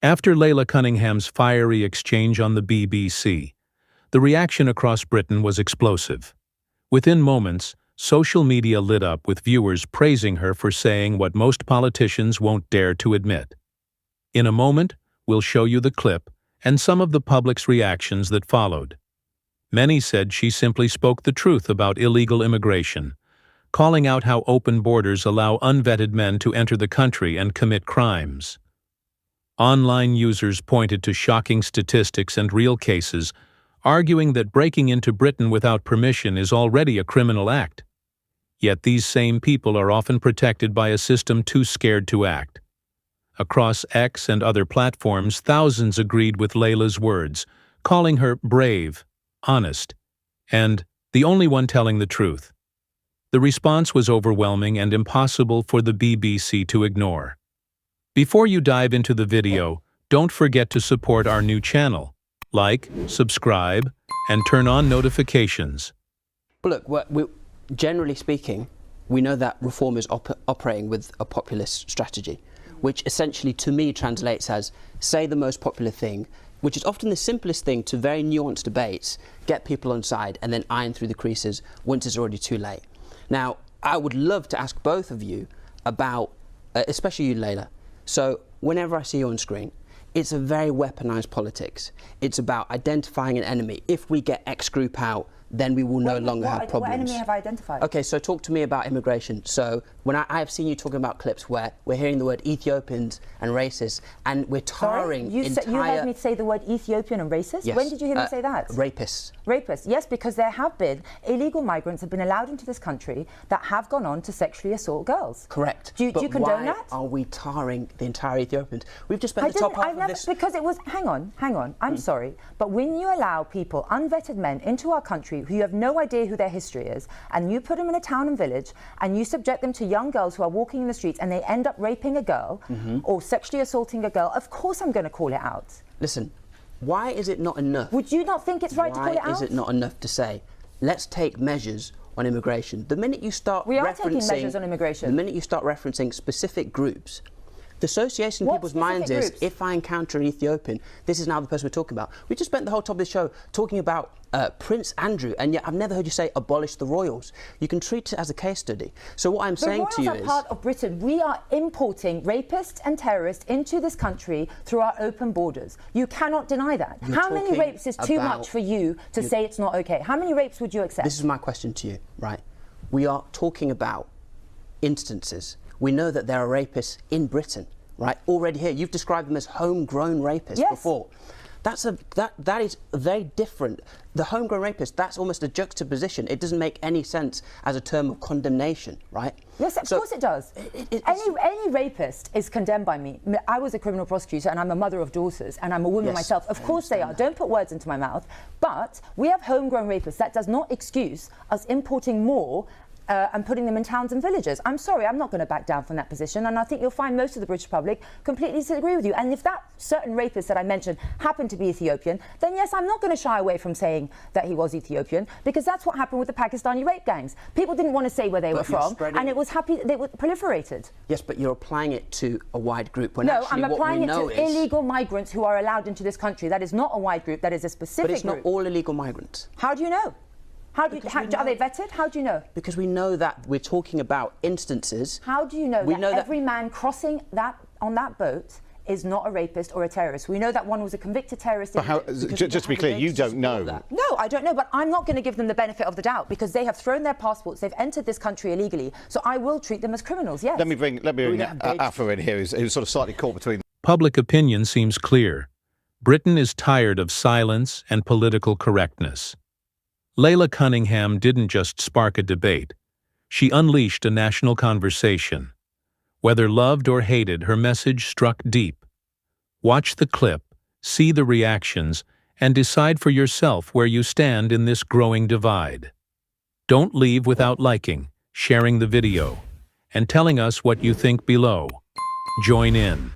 After Layla Cunningham's fiery exchange on the BBC, the reaction across Britain was explosive. Within moments, social media lit up with viewers praising her for saying what most politicians won't dare to admit. In a moment, we'll show you the clip and some of the public's reactions that followed. Many said she simply spoke the truth about illegal immigration, calling out how open borders allow unvetted men to enter the country and commit crimes. Online users pointed to shocking statistics and real cases, arguing that breaking into Britain without permission is already a criminal act. Yet these same people are often protected by a system too scared to act. Across X and other platforms, thousands agreed with Layla's words, calling her brave, honest, and the only one telling the truth. The response was overwhelming and impossible for the BBC to ignore. Before you dive into the video, don't forget to support our new channel. Like, subscribe, and turn on notifications. But look, generally speaking, we know that Reform is operating with a populist strategy, which essentially to me translates as say the most popular thing, which is often the simplest thing to very nuanced debates, get people on side and then iron through the creases once it's already too late. Now, I would love to ask both of you about, especially you, Layla. So whenever I see you on screen, it's a very weaponized politics. It's about identifying an enemy. If we get X group out, then we will no longer have problems. What enemy have I identified? Okay, so talk to me about immigration. So when I have seen you talking about clips where we're hearing the word Ethiopians and racist, and we're tarring you heard me say the word Ethiopian and racist? Yes. When did you hear me say that? Rapists. Rapists, yes, because there have been illegal migrants have been allowed into this country that have gone on to sexually assault girls. Correct. Do you condone that? Why are we tarring the entire Ethiopians? We've just spent the top half of this... Because it was... Hang on. I'm sorry. But when you allow people, unvetted men, into our country who you have no idea who their history is, and you put them in a town and village, and you subject them to young girls who are walking in the streets and they end up raping a girl or sexually assaulting a girl, of course I'm going to call it out. Listen, why is it not enough? Would you not think it's right to call it out? Why is it not enough to say, let's take measures on immigration? The minute you start We are taking measures on immigration. The minute you start referencing specific groups, the association in people's minds is, if I encounter an Ethiopian, this is now the person we're talking about. We just spent the whole top of the show talking about Prince Andrew, and yet I've never heard you say abolish the royals. You can treat it as a case study. So what I'm saying to you is... The royals are part of Britain. We are importing rapists and terrorists into this country through our open borders. You cannot deny that. How many rapes is too much for you to say it's not okay? How many rapes would you accept? This is my question to you, right? We are talking about instances. We know that there are rapists in Britain, right? Already here. You've described them as homegrown rapists before. That is very different. The homegrown rapist, that's almost a juxtaposition. It doesn't make any sense as a term of condemnation, right? Yes, of course it does. Any rapist is condemned by me. I was a criminal prosecutor and I'm a mother of daughters and I'm a woman myself. Of course they are. Don't put words into my mouth. But we have homegrown rapists. That does not excuse us importing more and putting them in towns and villages. I'm sorry, I'm not going to back down from that position, and I think you'll find most of the British public completely disagree with you. And if that certain rapist that I mentioned happened to be Ethiopian, then yes, I'm not going to shy away from saying that he was Ethiopian, because that's what happened with the Pakistani rape gangs. People didn't want to say where they were from, and it was they were proliferated. Yes, but you're applying it to a wide group. When no, I'm applying it to illegal migrants who are allowed into this country. That is not a wide group, that is a specific group. But it's not all illegal migrants. How do you know? Are they vetted? How do you know? Because we know that we're talking about instances. How do you know that every man crossing on that boat is not a rapist or a terrorist? We know that one was a convicted terrorist. But just to be clear, you don't know. No, I don't know, but I'm not going to give them the benefit of the doubt because they have thrown their passports, they've entered this country illegally, so I will treat them as criminals, yes. Let me bring Afa in here, who's sort of slightly caught between. Public opinion seems clear. Britain is tired of silence and political correctness. Layla Cunningham didn't just spark a debate. She unleashed a national conversation. Whether loved or hated, her message struck deep. Watch the clip, see the reactions, and decide for yourself where you stand in this growing divide. Don't leave without liking, sharing the video, and telling us what you think below. Join in.